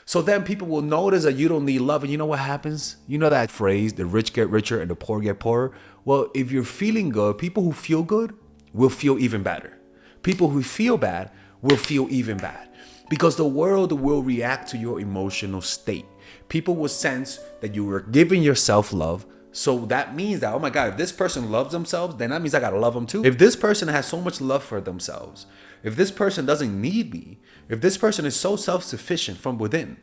So then people will notice that you don't need love. And you know what happens? You know that phrase, the rich get richer and the poor get poorer? Well, if you're feeling good, people who feel good will feel even better. People who feel bad will feel even bad. Because the world will react to your emotional state. People will sense that you are giving yourself love. So that means that, oh my God, if this person loves themselves, then that means I gotta love them too. If this person has so much love for themselves, if this person doesn't need me, if this person is so self-sufficient from within,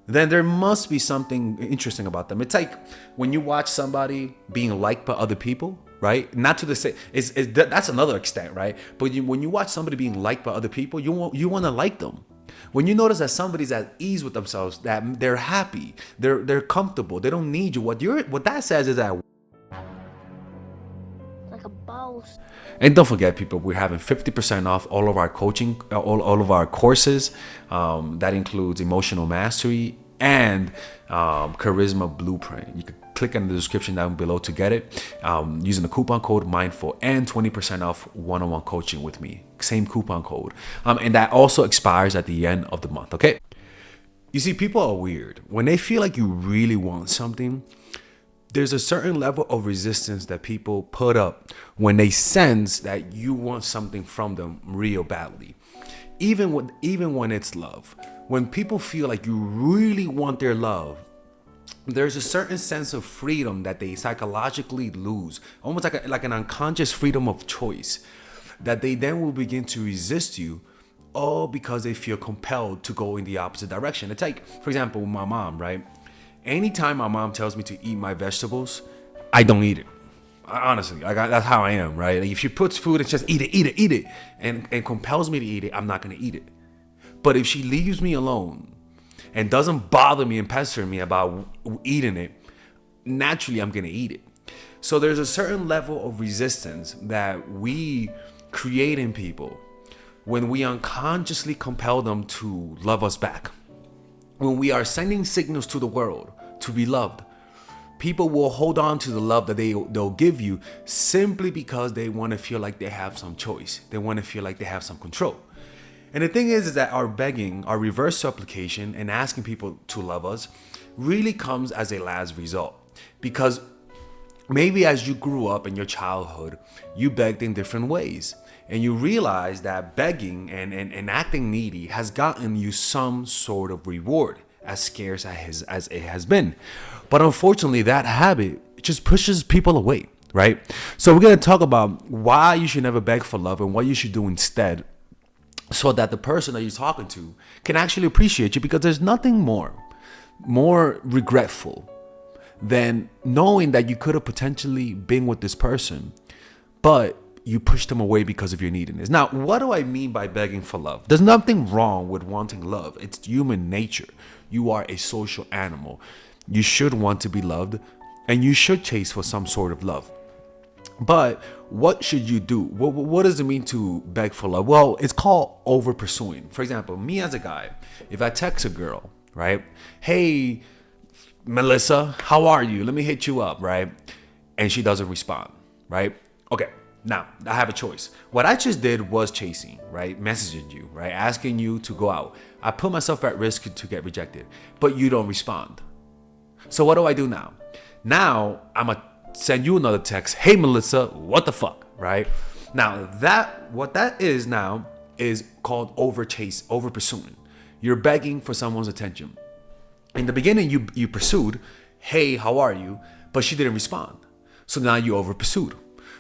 then there must be something interesting about them. It's like when you watch somebody being liked by other people, right? Not to the same, that's another extent, right? But when you watch somebody being liked by other people, you want to like them. When you notice that somebody's at ease with themselves, that they're happy, they're comfortable, they don't need you. What that says is that. Like a boss. And don't forget, people, we're having 50% off all of our coaching, all of our courses. That includes emotional mastery and charisma blueprint. You can click on the description down below to get it using the coupon code mindful, and 20% off one-on-one coaching with me. Same coupon code. And that also expires at the end of the month. Okay. You see, people are weird. When they feel like you really want something, there's a certain level of resistance that people put up when they sense that you want something from them real badly. Even when it's love. When people feel like you really want their love, there's a certain sense of freedom that they psychologically lose, almost like an unconscious freedom of choice, that they then will begin to resist you, all because they feel compelled to go in the opposite direction. It's like, for example, my mom, right? Anytime my mom tells me to eat my vegetables, I don't eat it. Honestly, that's how I am, right? Like if she puts food and just eat it, and compels me to eat it, I'm not gonna eat it. But if she leaves me alone and doesn't bother me and pester me about eating it, naturally I'm gonna eat it. So there's a certain level of resistance that we create in people when we unconsciously compel them to love us back. When we are sending signals to the world to be loved, people will hold on to the love that they'll give you simply because they want to feel like they have some choice. They want to feel like they have some control. And the thing is that our begging, our reverse supplication, and asking people to love us really comes as a last result. Because maybe as you grew up in your childhood, you begged in different ways. And you realize that begging and acting needy has gotten you some sort of reward, as scarce as it has been. But unfortunately, that habit just pushes people away, right? So we're going to talk about why you should never beg for love and what you should do instead, so that the person that you're talking to can actually appreciate you. Because there's nothing more regretful than knowing that you could have potentially been with this person, but you push them away because of your neediness. Now, what do I mean by begging for love? There's nothing wrong with wanting love. It's human nature. You are a social animal. You should want to be loved, and you should chase for some sort of love. But what should you do? What does it mean to beg for love? Well, it's called over pursuing. For example, me as a guy, if I text a girl, right? Hey, Melissa, how are you? Let me hit you up, right? And she doesn't respond, right? Okay. Now, I have a choice. What I just did was chasing, right? Messaging you, right? Asking you to go out. I put myself at risk to get rejected, but you don't respond. So what do I do now? Now, I'm going to send you another text. Hey, Melissa, what the fuck, right? Now, what that is now is called over pursuing. You're begging for someone's attention. In the beginning, you pursued, hey, how are you? But she didn't respond. So now you over pursued.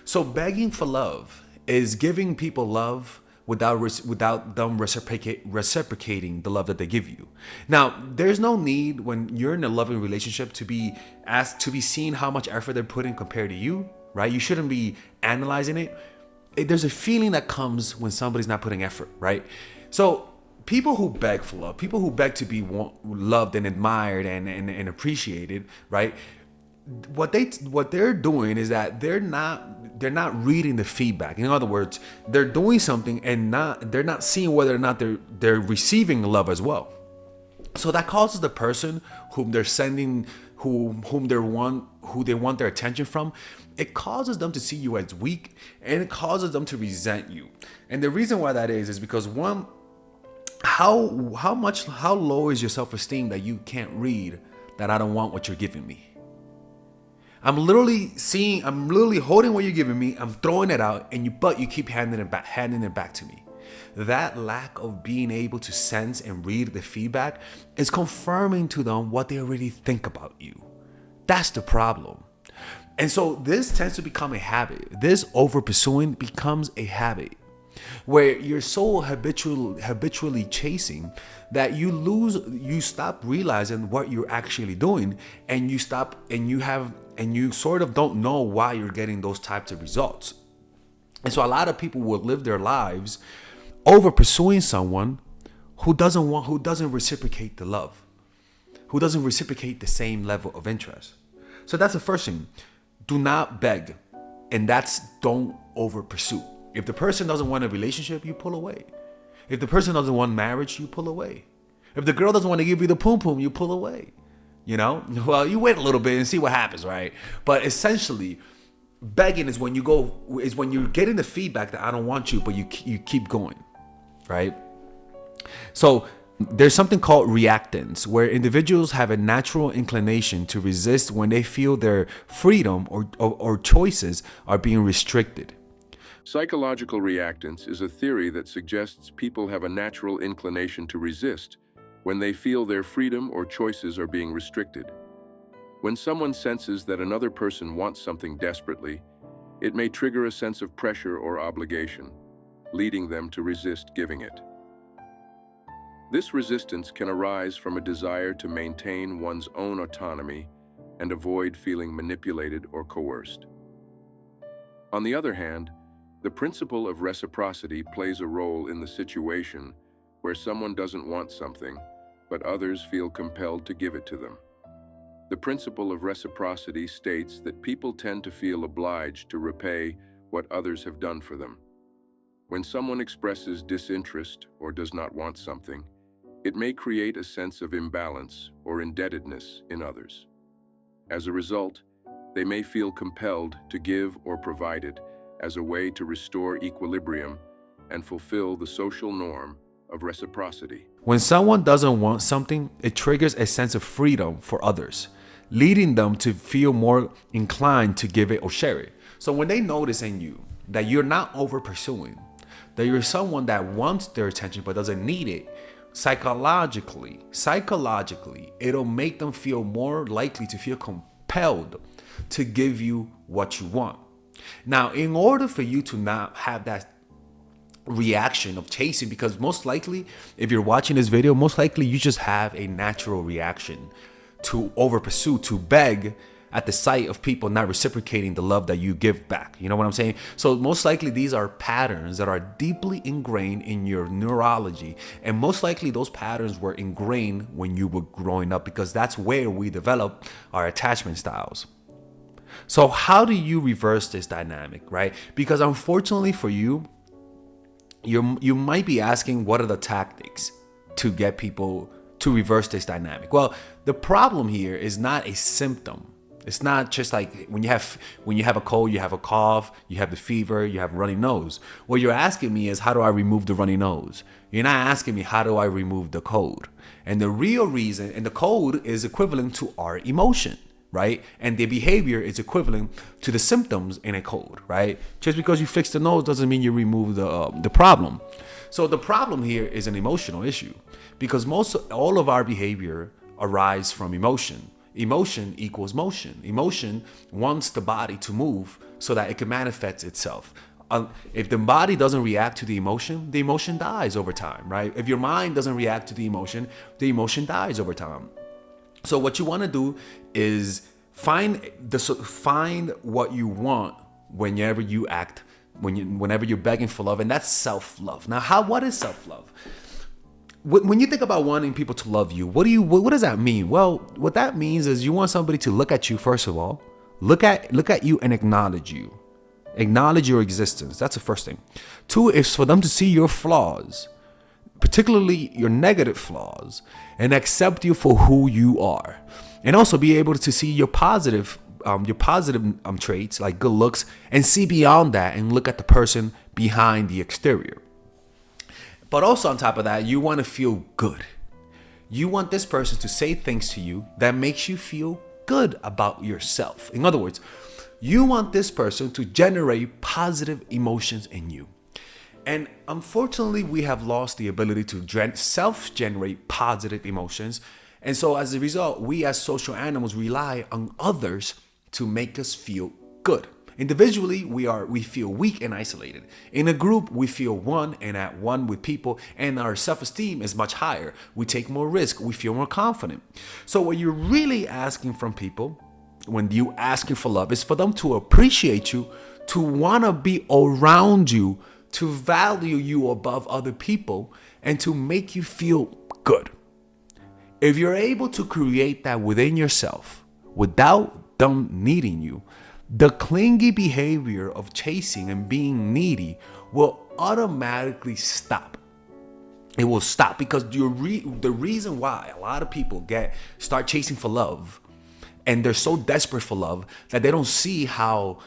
So begging for love is giving people love without them reciprocating the love that they give you. Now, there's no need when you're in a loving relationship to be asked to be seen how much effort they're putting compared to you, right? You shouldn't be analyzing it. There's a feeling that comes when somebody's not putting effort, right? So people who beg for love, people who beg to be loved and admired and appreciated, right? What they're doing is that they're not reading the feedback. In other words, they're doing something and they're not seeing whether or not they're receiving love as well. So that causes the person whom they're sending, who they want their attention from, it causes them to see you as weak, and it causes them to resent you. And the reason why that is because one, How low is your self-esteem that you can't read that I don't want what you're giving me? I'm literally holding what you're giving me, I'm throwing it out, but you keep handing it back to me. That lack of being able to sense and read the feedback is confirming to them what they already think about you. That's the problem. And so this tends to become a habit. This over pursuing becomes a habit where you're so habitually chasing that you stop realizing what you're actually doing, and you sort of don't know why you're getting those types of results. And so a lot of people will live their lives over pursuing someone who doesn't reciprocate the love, who doesn't reciprocate the same level of interest. So that's the first thing. Do not beg, and don't over pursue. If the person doesn't want a relationship, you pull away. If the person doesn't want marriage, you pull away. If the girl doesn't want to give you the poom poom, you pull away. Well, you wait a little bit and see what happens, right? But essentially, begging is when you're getting the feedback that I don't want you, but you keep going, right? So there's something called reactance, where individuals have a natural inclination to resist when they feel their freedom or choices are being restricted. Psychological reactance is a theory that suggests people have a natural inclination to resist when they feel their freedom or choices are being restricted. When someone senses that another person wants something desperately, it may trigger a sense of pressure or obligation, leading them to resist giving it. This resistance can arise from a desire to maintain one's own autonomy and avoid feeling manipulated or coerced. On the other hand, the principle of reciprocity plays a role in the situation where someone doesn't want something, but others feel compelled to give it to them. The principle of reciprocity states that people tend to feel obliged to repay what others have done for them. When someone expresses disinterest or does not want something, it may create a sense of imbalance or indebtedness in others. As a result, they may feel compelled to give or provide it as a way to restore equilibrium and fulfill the social norm of reciprocity. When someone doesn't want something, it triggers a sense of freedom for others, leading them to feel more inclined to give it or share it. So when they notice in you that you're not over pursuing, that you're someone that wants their attention but doesn't need it, psychologically, it'll make them feel more likely to feel compelled to give you what you want. Now, in order for you to not have that reaction of chasing, because most likely, if you're watching this video, most likely you just have a natural reaction to over pursue, to beg at the sight of people not reciprocating the love that you give back. You know what I'm saying? So most likely these are patterns that are deeply ingrained in your neurology. And most likely those patterns were ingrained when you were growing up, because that's where we develop our attachment styles. So how do you reverse this dynamic, right? Because unfortunately for you, you might be asking, what are the tactics to get people to reverse this dynamic? Well, the problem here is not a symptom. It's not just like when you have a cold, you have a cough, you have the fever, you have a runny nose. What you're asking me is, how do I remove the runny nose? You're not asking me, how do I remove the cold? And the real reason, and the cold is equivalent to our emotion, right? And the behavior is equivalent to the symptoms in a cold, right? Just because you fix the nose doesn't mean you remove the problem. So the problem here is an emotional issue, because all of our behavior arises from emotion. Emotion equals motion. Emotion wants the body to move so that it can manifest itself. If the body doesn't react to the emotion dies over time, right? If your mind doesn't react to the emotion dies over time. So what you want to do is find what you want whenever you act, whenever you're begging for love, and that's self-love. Now, what is self-love? When you think about wanting people to love you, what does that mean? Well, what that means is you want somebody to look at you, first of all, look at you and acknowledge you. Acknowledge your existence. That's the first thing. 2 is for them to see your flaws, particularly your negative flaws, and accept you for who you are. And also be able to see your positive traits like good looks, and see beyond that and look at the person behind the exterior. But also on top of that, you want to feel good. You want this person to say things to you that makes you feel good about yourself. In other words, you want this person to generate positive emotions in you. And unfortunately, we have lost the ability to self-generate positive emotions. And so as a result, we as social animals rely on others to make us feel good. Individually, we feel weak and isolated. In a group, we feel one and at one with people, and our self-esteem is much higher. We take more risk. We feel more confident. So what you're really asking from people when you asking for love is for them to appreciate you, to want to be around you, to value you above other people, and to make you feel good. If you're able to create that within yourself without them needing you, the clingy behavior of chasing and being needy will automatically stop. It will stop because the reason why a lot of people start chasing for love, and they're so desperate for love that they don't see how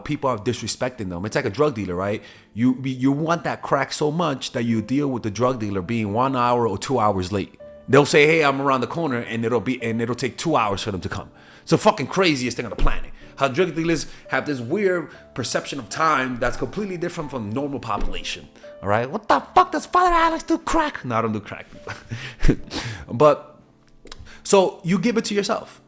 people are disrespecting them. It's like a drug dealer, right? You want that crack so much that you deal with the drug dealer being 1 hour or 2 hours late. They'll say, "Hey, I'm around the corner," and it'll take 2 hours for them to come. It's the fucking craziest thing on the planet. How drug dealers have this weird perception of time that's completely different from normal population. All right, what the fuck does Father Alex do crack? No, I don't do crack. But so you give it to yourself.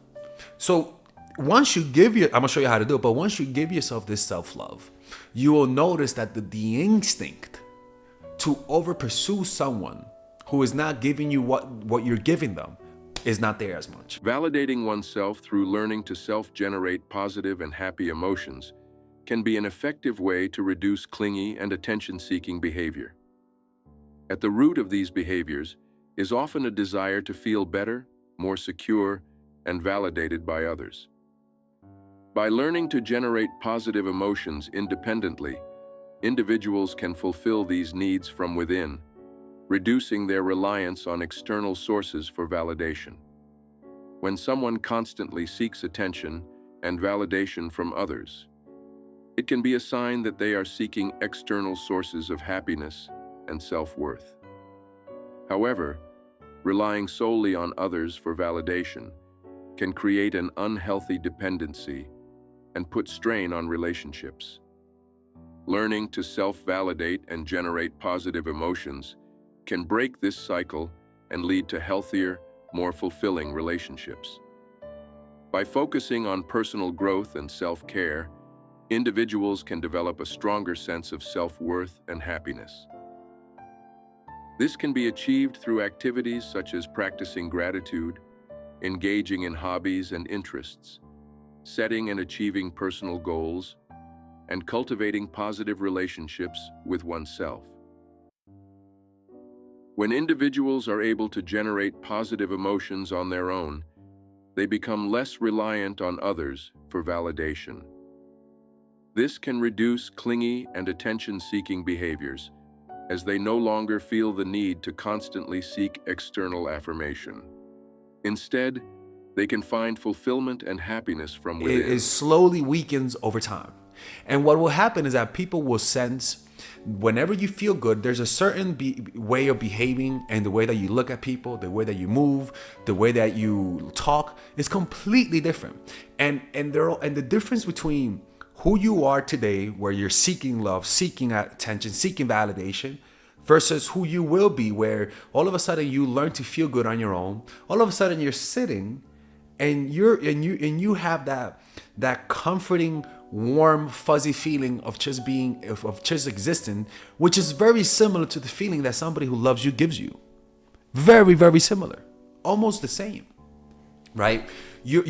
So once you I'm gonna show you how to do it. But once you give yourself this self-love, you will notice that the instinct to over pursue someone who is not giving you what you're giving them is not there as much. Validating oneself through learning to self-generate positive and happy emotions can be an effective way to reduce clingy and attention-seeking behavior. At the root of these behaviors is often a desire to feel better, more secure, and validated by others. By learning to generate positive emotions independently, individuals can fulfill these needs from within, reducing their reliance on external sources for validation. When someone constantly seeks attention and validation from others, it can be a sign that they are seeking external sources of happiness and self-worth. However, relying solely on others for validation can create an unhealthy dependency and put strain on relationships. Learning to self-validate and generate positive emotions can break this cycle and lead to healthier, more fulfilling relationships. By focusing on personal growth and self-care, individuals can develop a stronger sense of self-worth and happiness. This can be achieved through activities such as practicing gratitude, engaging in hobbies and interests, setting and achieving personal goals, and cultivating positive relationships with oneself. When individuals are able to generate positive emotions on their own, they become less reliant on others for validation. This can reduce clingy and attention-seeking behaviors, as they no longer feel the need to constantly seek external affirmation. Instead, they can find fulfillment and happiness from within. It slowly weakens over time. And what will happen is that people will sense whenever you feel good, there's a certain way of behaving, and the way that you look at people, the way that you move, the way that you talk is completely different. And the difference between who you are today, where you're seeking love, seeking attention, seeking validation, versus who you will be, where all of a sudden you learn to feel good on your own. All of a sudden you're sitting and you have that comforting, warm, fuzzy feeling of just being, of just existing, which is very similar to the feeling that somebody who loves you gives you. Very, very similar, almost the same, right? You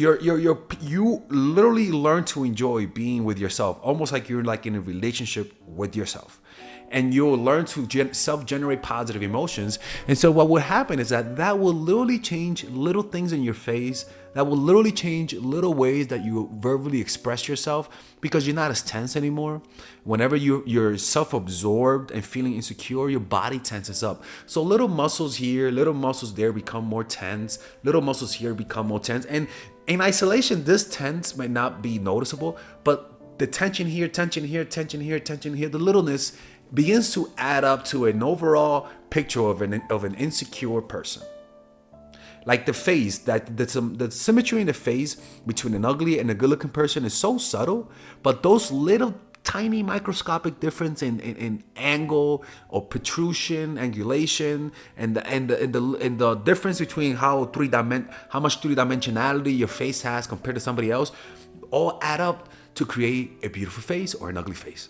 literally learn to enjoy being with yourself, almost like you're like in a relationship with yourself. And you'll learn to self-generate positive emotions. And so what will happen is that will literally change little things in your face. That will literally change little ways that you verbally express yourself, because you're not as tense anymore. Whenever you're self-absorbed and feeling insecure, your body tenses up. So little muscles here, little muscles there become more tense. Little muscles here become more tense. And in isolation, this tense might not be noticeable, but the tension here, tension here, tension here, tension here, the littleness begins to add up to an overall picture of an insecure person. Like the face, the symmetry in the face between an ugly and a good-looking person is so subtle, but those little tiny microscopic difference in angle or protrusion, angulation, and the difference between how much three-dimensionality your face has compared to somebody else, all add up to create a beautiful face or an ugly face.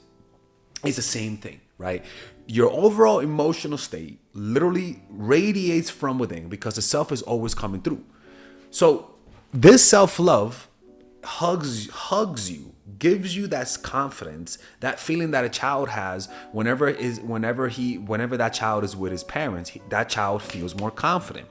It's the same thing, right? Your overall emotional state literally radiates from within because the self is always coming through. So this self-love hugs you, gives you that confidence, that feeling that a child has whenever that child is with his parents, that child feels more confident.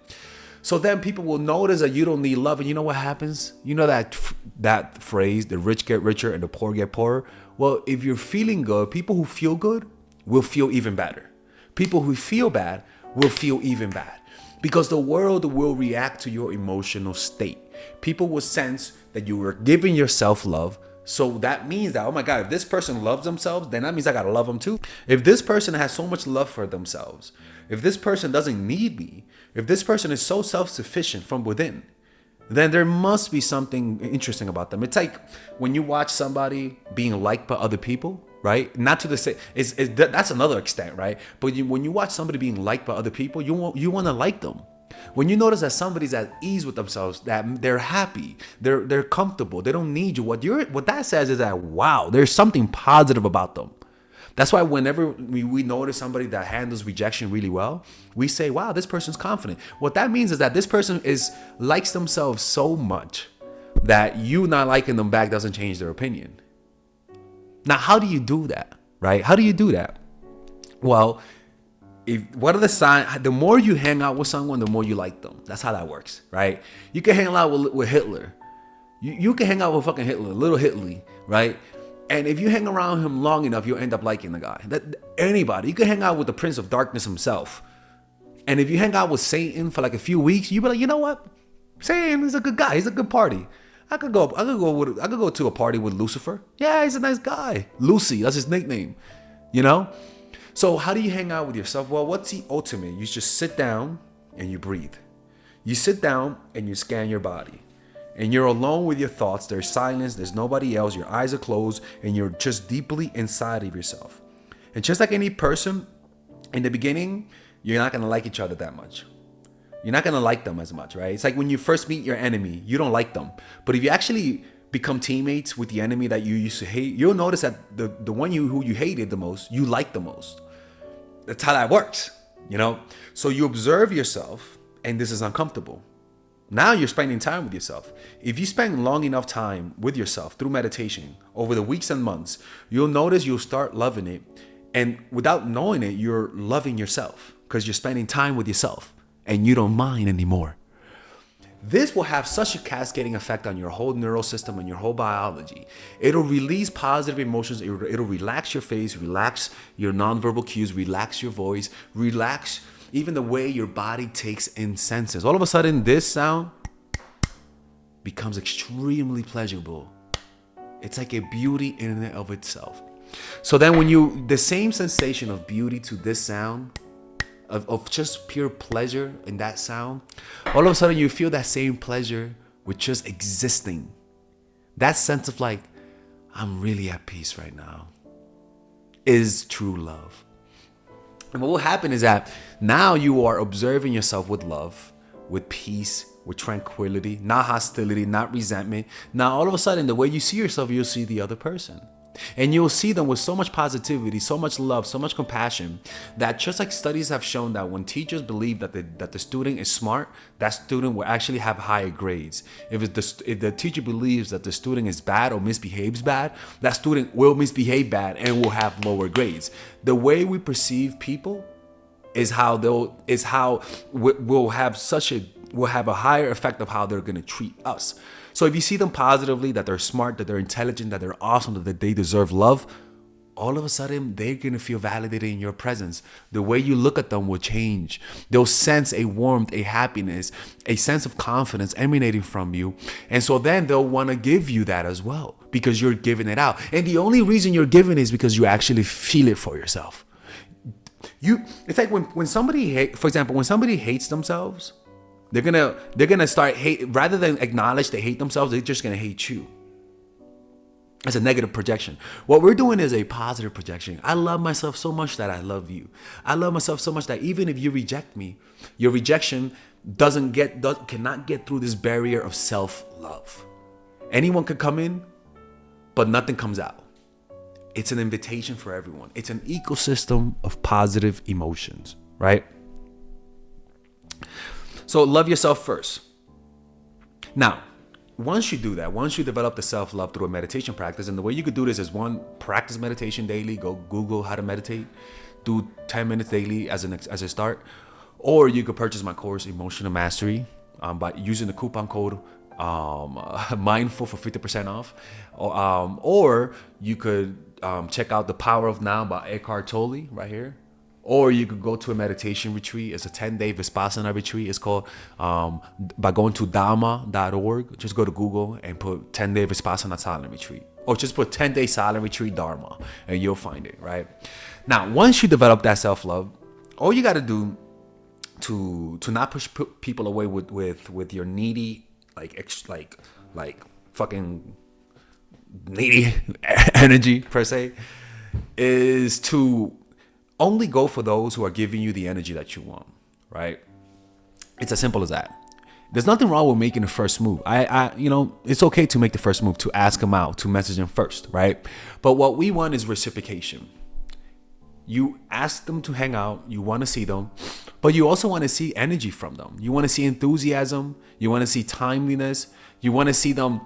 So then people will notice that you don't need love, and you know what happens? You know that phrase, the rich get richer and the poor get poorer? Well, if you're feeling good, people who feel good will feel even better. People who feel bad will feel even bad, because the world will react to your emotional state. People will sense that you were giving yourself love. So that means that, oh my God, if this person loves themselves, then that means I gotta love them too. If this person has so much love for themselves, if this person doesn't need me, if this person is so self-sufficient from within, then there must be something interesting about them. It's like when you watch somebody being liked by other people, right? Not to the same, that's another extent, right? But when you watch somebody being liked by other people, you want to like them. When you notice that somebody's at ease with themselves, that they're happy, they're comfortable, they don't need you, what that says is that, wow, there's something positive about them. That's why whenever we notice somebody that handles rejection really well, we say, wow, this person's confident. What that means is that this person likes themselves so much that you not liking them back doesn't change their opinion. Now, how do you do that, right? How do you do that? Well, what are the signs? The more you hang out with someone, the more you like them. That's how that works, right? You can hang out with Hitler. You can hang out with fucking Hitler, little Hitler, right? And if you hang around him long enough, you'll end up liking the guy. Anybody. You can hang out with the Prince of Darkness himself. And if you hang out with Satan for like a few weeks, you'll be like, you know what? Satan is a good guy. He's a good party. I could go to a party with Lucifer. Yeah, he's a nice guy. Lucy, that's his nickname. You know? So how do you hang out with yourself? Well, what's the ultimate? You just sit down and you breathe. You sit down and you scan your body. And you're alone with your thoughts. There's silence. There's nobody else. Your eyes are closed. And you're just deeply inside of yourself. And just like any person, in the beginning, you're not going to like each other that much. You're not going to like them as much, right? It's like when you first meet your enemy, you don't like them. But if you actually become teammates with the enemy that you used to hate, you'll notice that the one who you hated the most, you like the most. That's how that works, you know? So you observe yourself, and this is uncomfortable. Now you're spending time with yourself. If you spend long enough time with yourself through meditation over the weeks and months, you'll notice you'll start loving it. And without knowing it, you're loving yourself because you're spending time with yourself and you don't mind anymore. This will have such a cascading effect on your whole neural system and your whole biology. It'll release positive emotions. It'll relax your face, relax your nonverbal cues, relax your voice, relax even the way your body takes in senses. All of a sudden, this sound becomes extremely pleasurable. It's like a beauty in and of itself. So then the same sensation of beauty to this sound, of just pure pleasure in that sound, all of a sudden you feel that same pleasure with just existing. That sense of like, I'm really at peace right now, is true love. And what will happen is that now you are observing yourself with love, with peace, with tranquility, not hostility, not resentment. Now all of a sudden, the way you see yourself, you'll see the other person. And you'll see them with so much positivity, so much love, so much compassion, that just like studies have shown that when teachers believe that the student is smart, that student will actually have higher grades. If the teacher believes that the student is bad or misbehaves bad, that student will misbehave bad and will have lower grades. The way we perceive people is how we'll have a higher effect of how they're going to treat us. So if you see them positively, that they're smart, that they're intelligent, that they're awesome, that they deserve love, all of a sudden they're going to feel validated in your presence. The way you look at them will change. They'll sense a warmth, a happiness, a sense of confidence emanating from you. And so then they'll want to give you that as well because you're giving it out. And the only reason you're giving is because you actually feel it for yourself. It's like when somebody for example, when somebody hates themselves, they're gonna start hate rather than acknowledge they hate themselves. They're just gonna hate you. It's a negative projection. What we're doing is a positive projection. I love myself so much that I love you. I love myself so much that even if you reject me, your rejection cannot get through this barrier of self-love. Anyone could come in, but nothing comes out. It's an invitation for everyone. It's an ecosystem of positive emotions, right? So love yourself first. Now, once you do that, once you develop the self-love through a meditation practice, and the way you could do this is one, practice meditation daily. Go Google how to meditate. Do 10 minutes daily as a start. Or you could purchase my course, Emotional Mastery, by using the coupon code mindful for 50% off. Or you could check out The Power of Now by Eckhart Tolle right here. Or you could go to a meditation retreat. It's a 10-day Vipassana retreat. It's called, by going to dharma.org, just go to Google and put 10-day Vipassana silent retreat. Or just put 10-day silent retreat Dharma, and you'll find it, right? Now, once you develop that self-love, all you got to do to not push people away with your needy, like fucking needy energy, per se, is to only go for those who are giving you the energy that you want, right? It's as simple as that. There's nothing wrong with making the first move. It's okay to make the first move, to ask them out, to message them first, right? But what we want is reciprocation. You ask them to hang out, you want to see them, but you also want to see energy from them. You want to see enthusiasm, you want to see timeliness, you want to see them,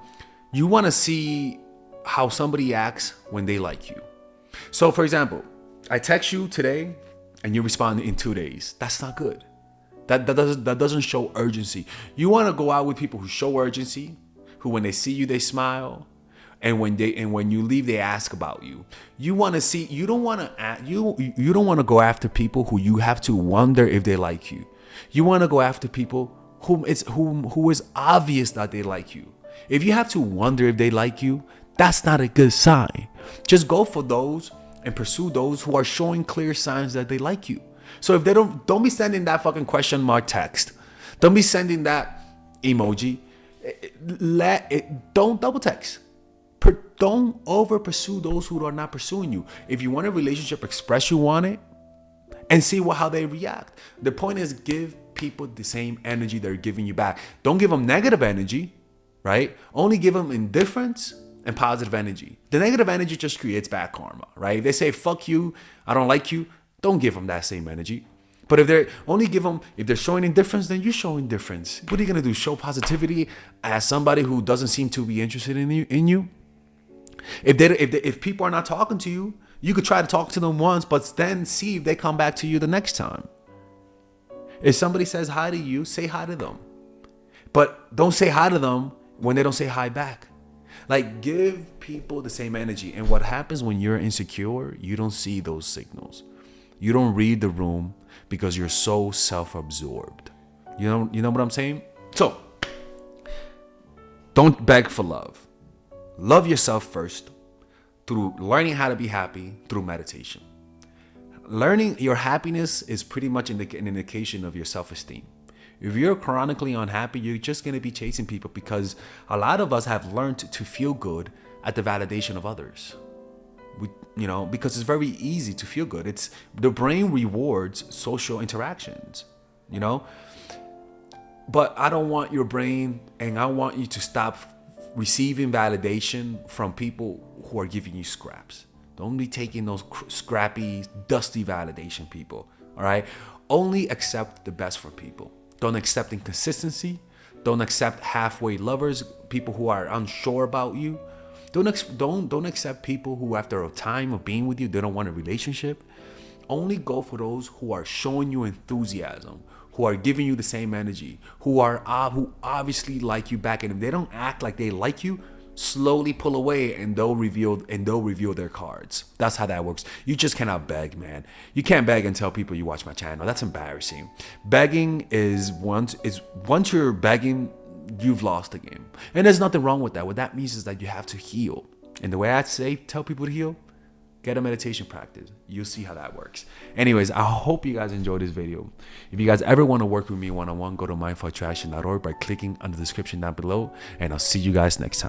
you want to see how somebody acts when they like you. So for example, I text you today and you respond in 2 days. That's not good. That doesn't show urgency. You want to go out with people who show urgency, who when they see you they smile, and when you leave they ask about you. You want to see. You don't want to go after people who you have to wonder if they like you. You want to go after people who is obvious that they like you. If you have to wonder if they like you, that's not a good sign. Just go for those and pursue those who are showing clear signs that they like you. So if they don't be sending that fucking question mark text. Don't be sending that emoji. Don't double text. Don't over pursue those who are not pursuing you. If you want a relationship, express you want it and see how they react. The point is, give people the same energy they're giving you back. Don't give them negative energy, right? Only give them indifference and positive energy. The negative energy just creates bad karma, right? If they say, fuck you, I don't like you, don't give them that same energy. But if they're showing indifference, then you show indifference. What are you going to do? Show positivity as somebody who doesn't seem to be interested in you? If people are not talking to you, you could try to talk to them once, but then see if they come back to you the next time. If somebody says hi to you, say hi to them. But don't say hi to them when they don't say hi back. Like, give people the same energy. And what happens when you're insecure, you don't see those signals. You don't read the room because you're so self-absorbed. You know what I'm saying? So, don't beg for love. Love yourself first through learning how to be happy through meditation. Learning your happiness is pretty much an indication of your self-esteem. If you're chronically unhappy, you're just going to be chasing people, because a lot of us have learned to feel good at the validation of others. Because it's very easy to feel good. It's the brain rewards social interactions, But I don't want your brain, and I want you to stop receiving validation from people who are giving you scraps. Don't be taking those scrappy, dusty validation people, all right? Only accept the best for people. Don't accept inconsistency. Don't accept halfway lovers, people who are unsure about you. Don't accept people who, after a time of being with you, they don't want a relationship. Only go for those who are showing you enthusiasm, who are giving you the same energy, who obviously like you back. And if they don't act like they like you, slowly pull away, and they'll reveal their cards. That's how that works. You just cannot beg, man. You can't beg and tell people you watch my channel. That's embarrassing. Begging is once you're begging, you've lost the game. And there's nothing wrong with that. What that means is that you have to heal. And the way I tell people to heal, Get a meditation practice. You'll see how that works. Anyways, I hope you guys enjoyed this video. If you guys ever want to work with me one-on-one, go to mindfulattraction.org by clicking on the description down below, and I'll see you guys next time.